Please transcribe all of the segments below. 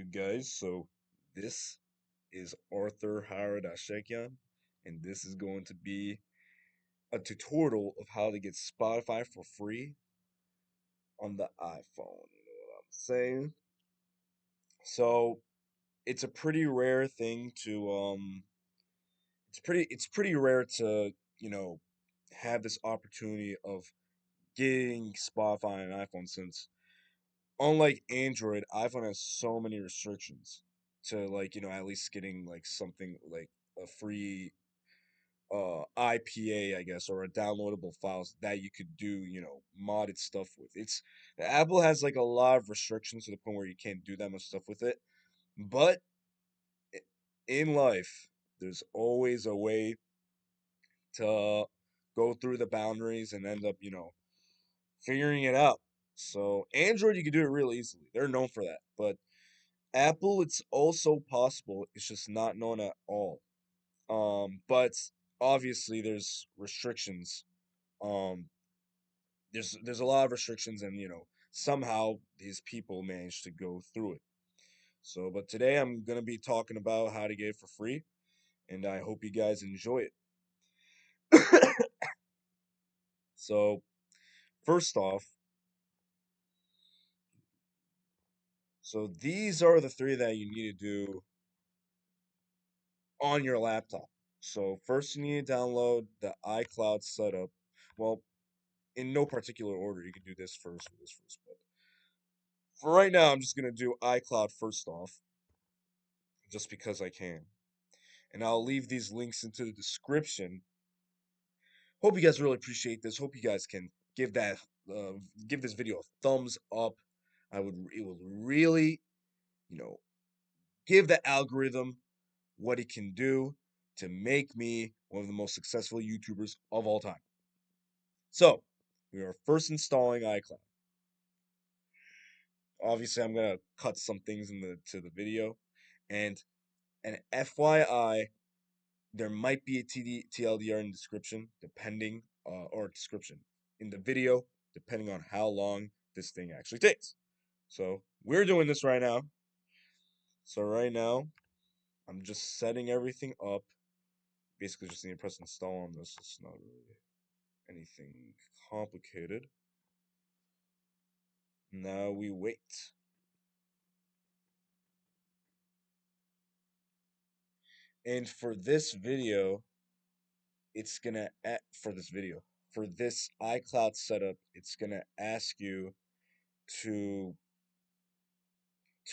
you guys. So this is Arthur Hara-Shekyan, and this is going to be a tutorial of how to get Spotify for free on the iPhone. You know what I'm saying? So it's a pretty rare thing to it's pretty rare to, you know, have this opportunity of getting Spotify on an iPhone since unlike Android, iPhone has so many restrictions to like, at least getting like something like a free IPA, I guess, or a downloadable files that you could do, modded stuff with. Apple has like a lot of restrictions to the point where you can't do that much stuff with it. But in life, there's always a way to go through the boundaries and end up, figuring it out. So Android, you can do it real easily. They're known for that. But Apple, it's also possible. It's just not known at all. But obviously there's restrictions. Um, there's a lot of restrictions, and somehow these people manage to go through it. So, but today I'm gonna be talking about how to get it for free, and I hope you guys enjoy it. So, first off, so these are the three that you need to do on your laptop. So first you need to download the iCloud setup. Well, in no particular order, you can do this first, but for right now, I'm just gonna do iCloud first off, just because I can. And I'll leave these links into the description. Hope you guys really appreciate this. Hope you guys can give that uh, give this video a thumbs up. It will really, you know, give the algorithm what it can do to make me one of the most successful YouTubers of all time. So, we are first installing iCloud. Obviously, I'm gonna cut some things to the video, and an FYI, there might be a TLDR in the description, or description in the video, depending on how long this thing actually takes. So we're doing this right now. So right now, I'm just setting everything up. Basically, just need to press install on this. It's not really anything complicated. Now we wait. And for this video, it's gonna for this iCloud setup, it's gonna ask you to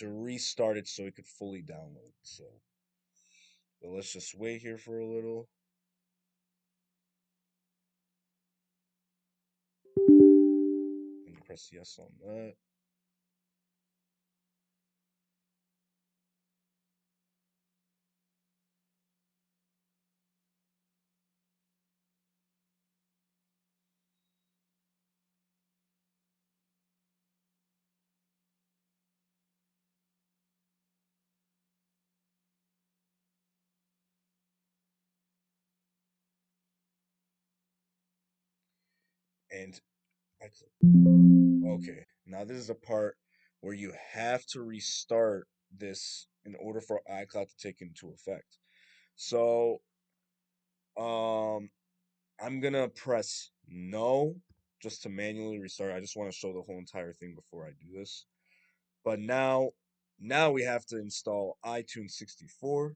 restart it so it could fully download. So, but let's just wait here for a little. And you press yes on that. And okay, now this is a part where you have to restart this in order for iCloud to take into effect. So, I'm gonna press no just to manually restart. I just want to show the whole entire thing before I do this. But now we have to install iTunes 64.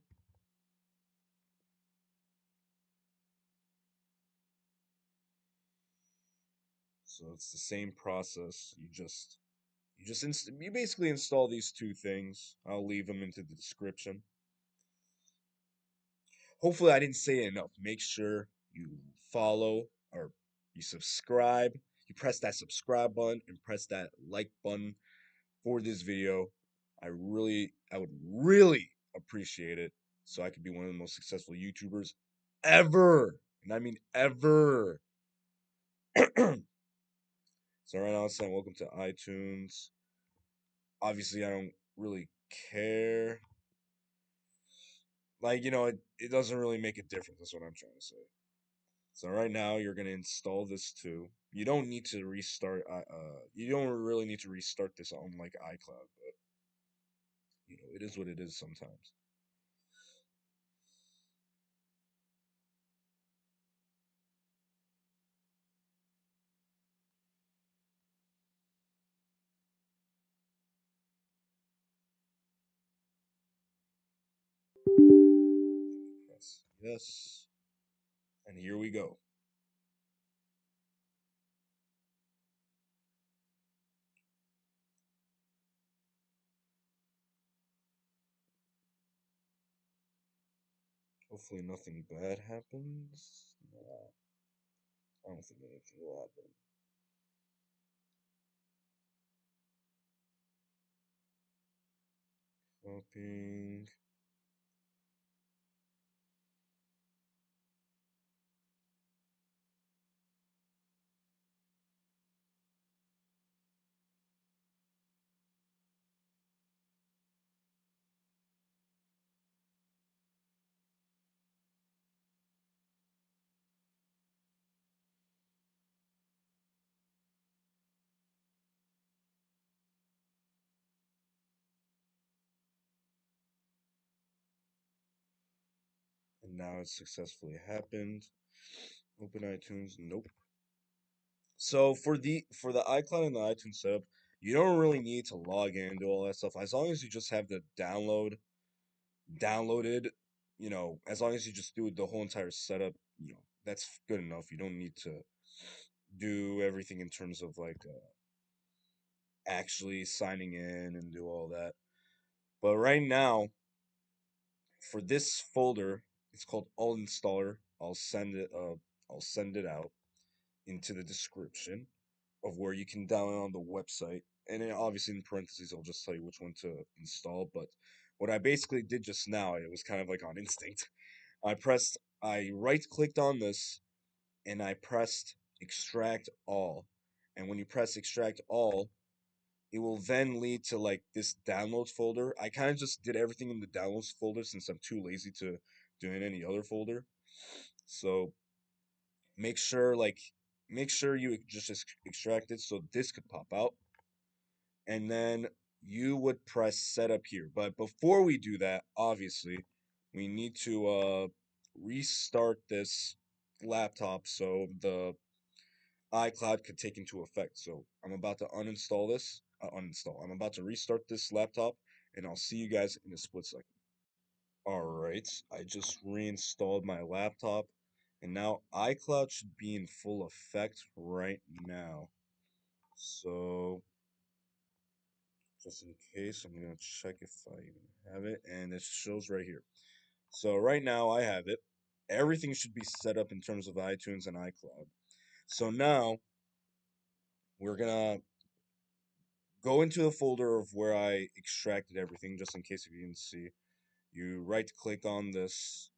So it's the same process. You basically install these two things. I'll leave them into the description. Hopefully I didn't say it enough. Make sure you follow or you subscribe. You press that subscribe button and press that like button for this video. I would really appreciate it so I could be one of the most successful YouTubers ever. And I mean ever. So right now it's saying welcome to iTunes. Obviously I don't really care. Like, it doesn't really make a difference. That's what I'm trying to say. So right now you're gonna install this too. You don't need to restart. You don't really need to restart this on like iCloud, but it is what it is sometimes. Press yes, and here we go. Hopefully nothing bad happens. Nah, I don't think anything will happen. Copying. And now it's successfully happened. Open iTunes. Nope. So for the iCloud and the iTunes setup, you don't really need to log in and do all that stuff. As long as you just have the downloaded, as long as you just do the whole entire setup, that's good enough. You don't need to do everything in terms of like actually signing in and do all that. But right now, for this folder, it's called altinstaller. I'll send it out into the description of where you can download on the website. And then obviously in parentheses, I'll just tell you which one to install. But what I basically did just now, it was kind of like on instinct. I right clicked on this and I pressed extract all. And when you press extract all, it will then lead to like this downloads folder. I kind of just did everything in the downloads folder since I'm too lazy to do it in any other folder. So make sure like make sure you just extract it so this could pop out, and then you would press setup here. But before we do that, obviously, we need to restart this laptop so the iCloud could take into effect. So I'm about to uninstall this. Uninstall. I'm about to restart this laptop, and I'll see you guys in a split second. All right, I just reinstalled my laptop, and now iCloud should be in full effect right now. So just in case, I'm gonna check if I even have it, and it shows right here. So right now I have it. Everything should be set up in terms of iTunes and iCloud. So now we're gonna go into the folder of where I extracted everything, just in case if you didn't see. You right click on this,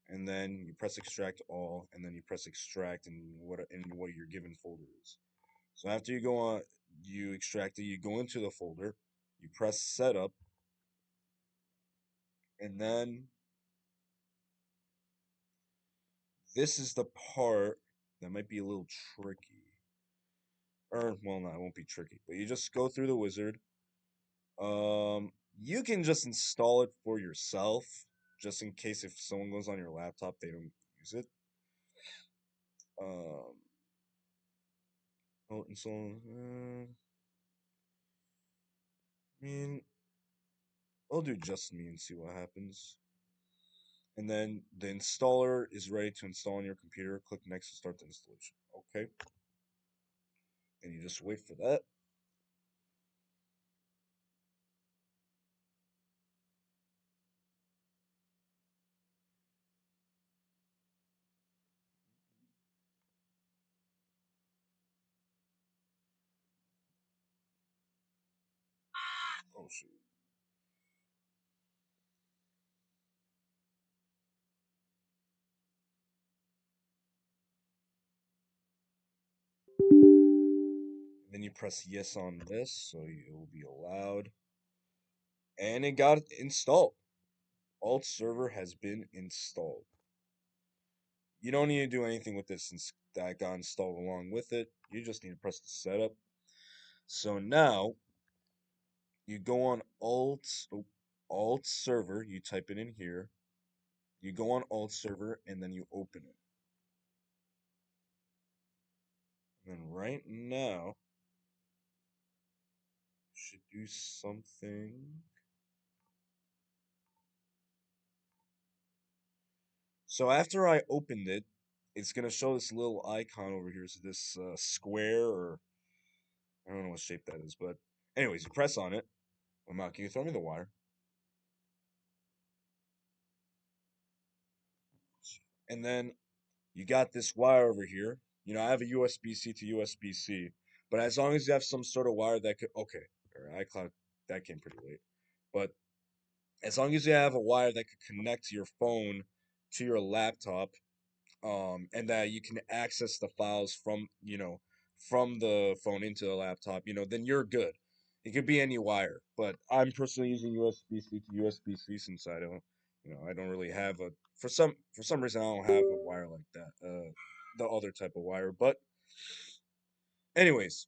and then you press extract all, and then you press extract in what your given folder is. So after you go on, you extract it, you go into the folder, you press setup, and then this is the part that might be a little tricky. Or, well, no, it won't be tricky, but you just go through the wizard. You can just install it for yourself, just in case if someone goes on your laptop, they don't use it. Um, oh, install. I mean, I'll do just me and see what happens. And then the installer is ready to install on your computer. Click next to start the installation. Okay. And you just wait for that. Oh, shoot. And then you press yes on this, so it will be allowed. And it got installed. AltServer has been installed. You don't need to do anything with this since that got installed along with it. You just need to press the setup. So now you go on AltServer, you type it in here, you go on AltServer, and then you open it. And then right now, should do something. So after I opened it, it's gonna show this little icon over here. So this square, or I don't know what shape that is, but anyways, you press on it. Well, Mal, can you throw me the wire? And then you got this wire over here. You know, I have a USB-C to USB-C, but as long as you have some sort of wire that could, okay, or iCloud, that came pretty late. But as long as you have a wire that could connect to your phone to your laptop, and that you can access the files from, from the phone into the laptop, then you're good. It could be any wire, but I'm personally using USB-C to USB-C since I don't, I don't really have a for some reason I don't have a wire like that, the other type of wire. But anyways,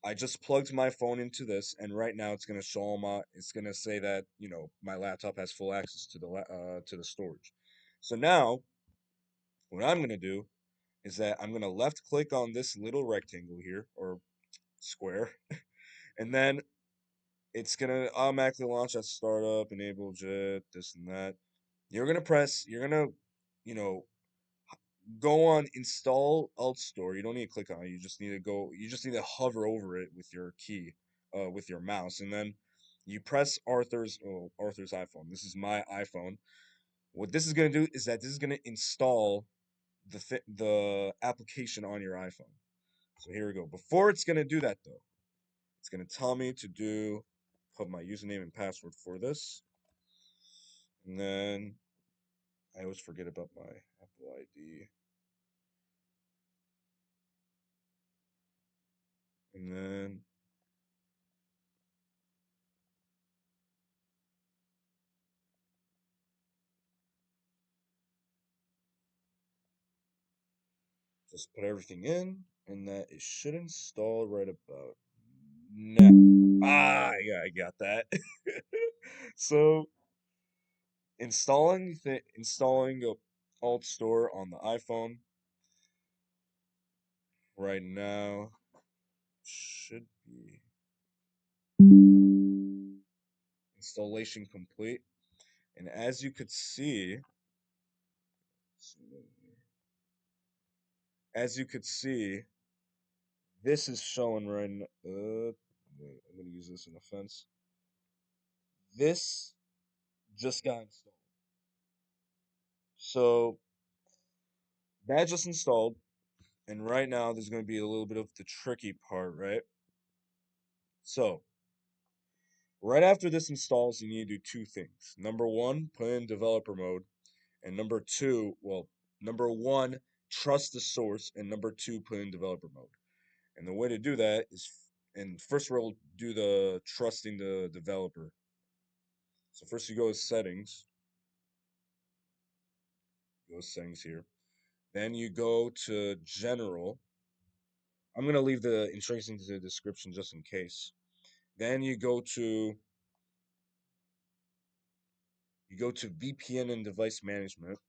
I just plugged my phone into this, and right now it's gonna say that my laptop has full access to to the storage. So now what I'm gonna do is that I'm gonna left click on this little rectangle here, or square, and then it's gonna automatically launch that startup, enable JIT, this and that. You're gonna, you know, go on install Altstore. You don't need to click on it. You just need to hover over it with your key, with your mouse, and then you press Arthur's iPhone. This is my iPhone. What this is gonna do is that this is gonna install the application on your iPhone. So here we go. Before it's gonna do that though, it's gonna tell me to put my username and password for this, and then I always forget about my Apple ID, and then just put everything in, and that it should install right about now. Ah, yeah, I got that. So installing Altstore on the iPhone right now should be installation complete. And as you could see, as you could see, this is showing right now. Wait, I'm gonna use this in offense. This just got installed. So that just installed, and right now there's gonna be a little bit of the tricky part, right? So right after this installs, you need to do two things. Number one, put in developer mode, and number two, well, number one, trust the source, and number two, put in developer mode. And the way to do that is, and first we'll do the trusting the developer. So first you go to settings, here. Then you go to general. I'm gonna leave the instructions in the description just in case. Then you go to VPN and device management.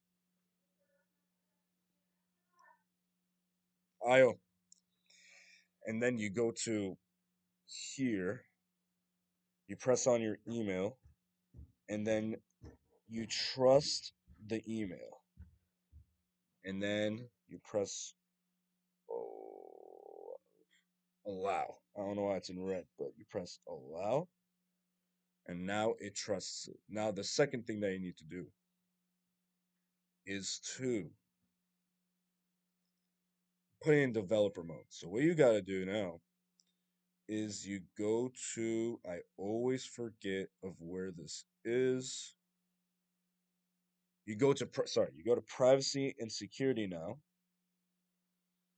IO. And then you go to here. You press on your email, and then you trust the email. And then you press allow. I don't know why it's in red, but you press allow, and now it trusts it. Now the second thing that you need to do is to put it in developer mode. So what you got to do now is you go to, I always forget of where this is. You go to you go to privacy and security now,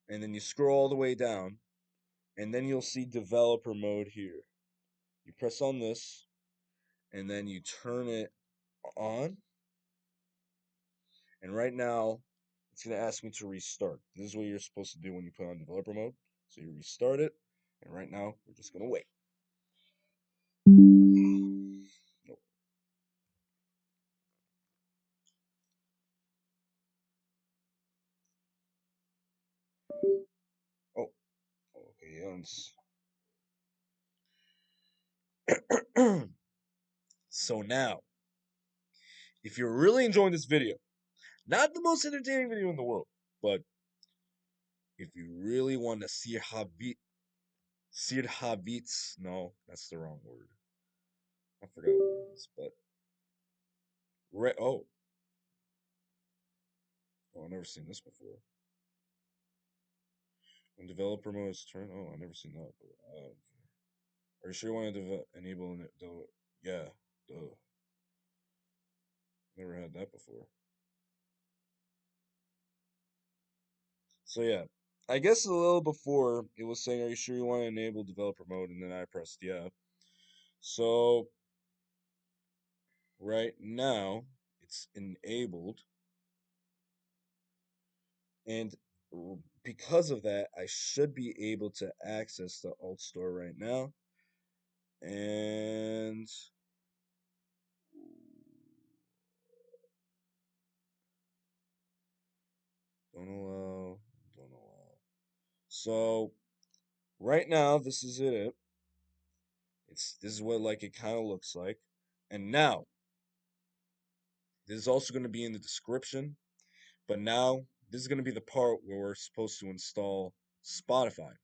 and then you scroll all the way down, and then you'll see developer mode here. You press on this, and then you turn it on, and right now it's going to ask me to restart. This is what you're supposed to do when you put on developer mode. So you restart it, and right now we're just going to wait. Nope. So now, if you're really enjoying this video, not the most entertaining video in the world, but if you really want to see Havits, no, that's the wrong word. I forgot what it is, but oh, I've never seen this before. When developer mode is turned, oh, I've never seen that. But, are you sure you want to enable it? Yeah, duh. Never had that before. So yeah, I guess a little before it was saying, "Are you sure you want to enable developer mode?" And then I pressed yeah. So right now it's enabled, and because of that, I should be able to access the Altstore right now. And don't allow, don't allow. So right now, this is it. This is what like it kind of looks like. And now this is also going to be in the description. But now this is going to be the part where we're supposed to install Spotify.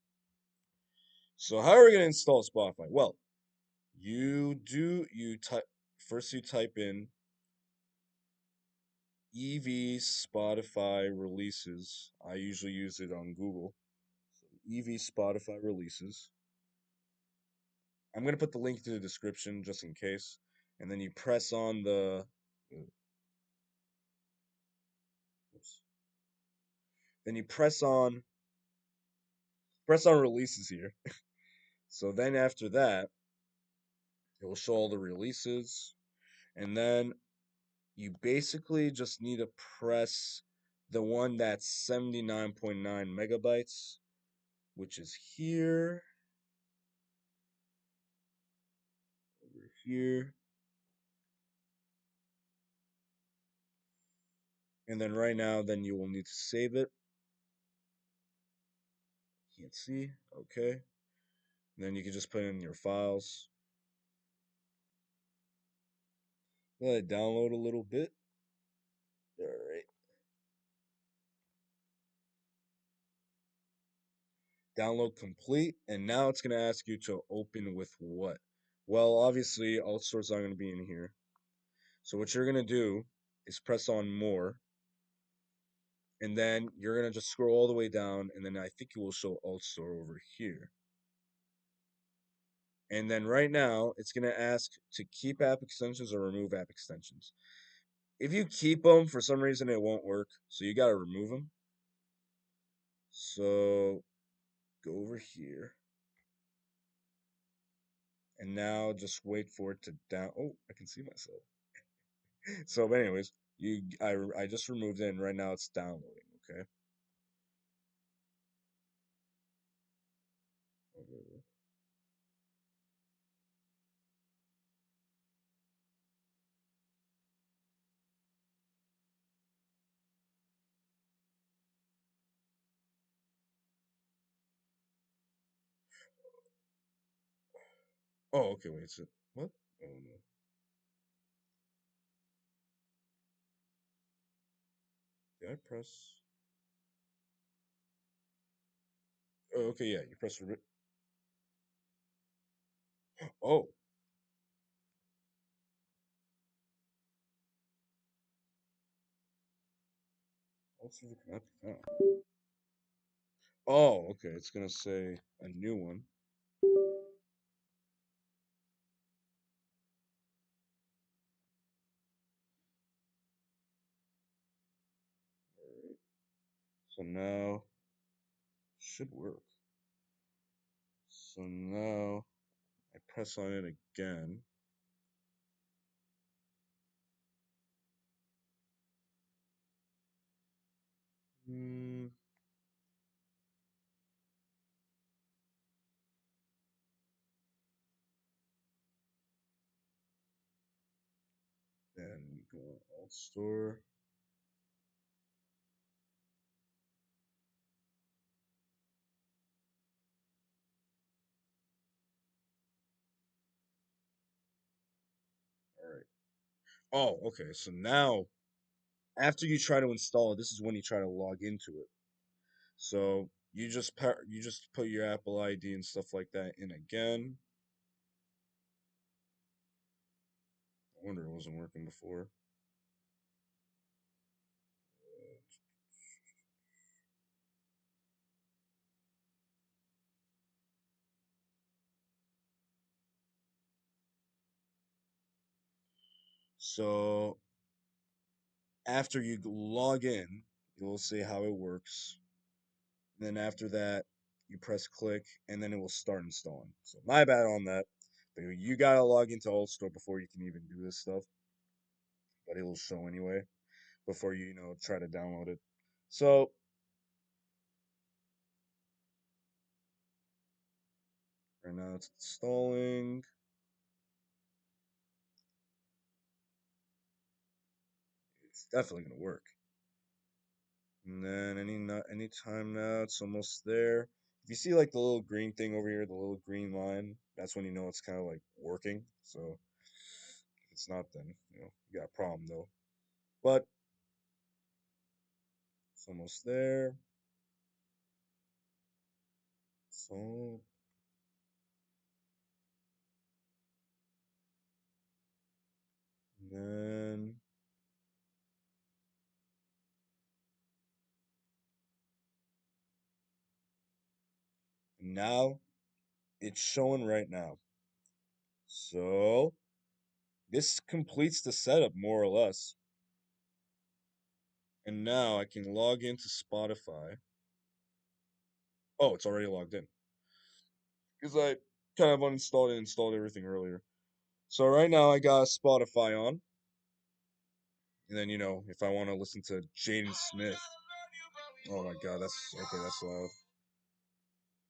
So how are we going to install Spotify? Well, you type in EV Spotify releases. I usually use it on Google. So EV Spotify releases. I'm going to put the link to the description just in case. And then you press on the oops. Then you press on releases here. So then after that, it will show all the releases. And then you basically just need to press the one that's 79.9 megabytes, which is here, over here. And then right now, then you will need to save it. Can't see. Okay. And then you can just put in your files. Let it download a little bit. All right. Download complete. And now it's going to ask you to open with what? Well, obviously, Altstore's not going to be in here. So what you're going to do is press on more. And then you're going to just scroll all the way down. And then I think it will show Altstore over here. And then right now, it's going to ask to keep app extensions or remove app extensions. If you keep them, for some reason, it won't work. So you got to remove them. So go over here. And now just wait for it to down. Oh, I can see myself. So, but anyways, I just removed it, and right now it's downloading. Okay. Oh, okay. Wait. So what? Oh no. Did I press? Oh, okay. Yeah, you press. Oh. Also, cannot be found. Oh, okay. It's gonna say a new one. Alright. So now should work. So now I press on it again. Hmm. Then you go on Altstore. Oh, okay. So now, after you try to install it, this is when you try to log into it. So you just put your Apple ID and stuff like that in again. I wonder it wasn't working before. So after you log in, it will say how it works. And then after that, you press click, and then it will start installing. So my bad on that. But you gotta log into Altstore before you can even do this stuff. But it will show anyway before you try to download it. So right now it's installing. It's definitely gonna work. And then any time now, it's almost there. If you see like the little green thing over here, the little green line, that's when you know it's kind of like working. So if it's not, then you got a problem though. But it's almost there. So then now it's showing right now. So this completes the setup more or less. And now I can log into Spotify. Oh, it's already logged in because I kind of uninstalled and installed everything earlier. So right now I got Spotify on, and then if I want to listen to Jaden Smith. Oh my God, that's okay. That's loud.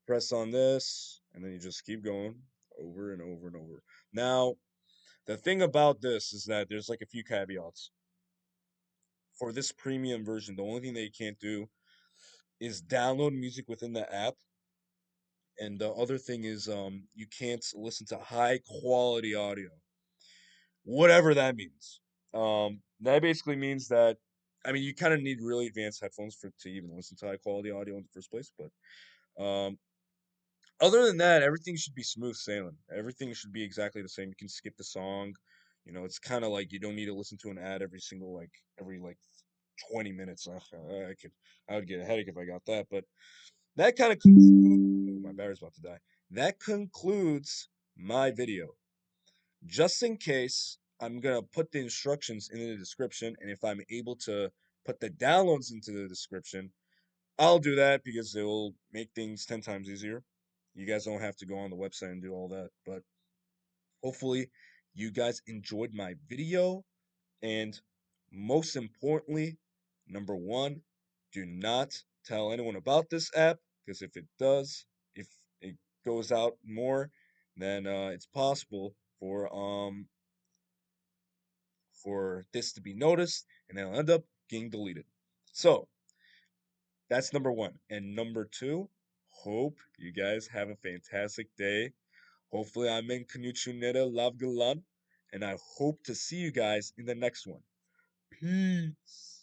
Press on this, and then you just keep going over and over and over. Now, the thing about this is that there's like a few caveats. For this premium version, the only thing that you can't do is download music within the app, and the other thing is you can't listen to high quality audio, whatever that means. That basically means that I mean you kind of need really advanced headphones for to even listen to high quality audio in the first place, but other than that, everything should be smooth sailing. Everything should be exactly the same. You can skip the song. It's kind of like you don't need to listen to an ad every like 20 minutes. I would get a headache if I got that. But that kind of concludes. My battery's about to die. That concludes my video. Just in case, I'm gonna put the instructions in the description, and if I'm able to put the downloads into the description, I'll do that because it will make things 10 times easier. You guys don't have to go on the website and do all that, but hopefully you guys enjoyed my video. And most importantly, number one, do not tell anyone about this app because if it goes out more, then it's possible for this to be noticed and then it'll end up getting deleted. So that's number one. And number two, hope you guys have a fantastic day. Hopefully, I'm in Kanuchuneta Lavgalan, and I hope to see you guys in the next one. Peace.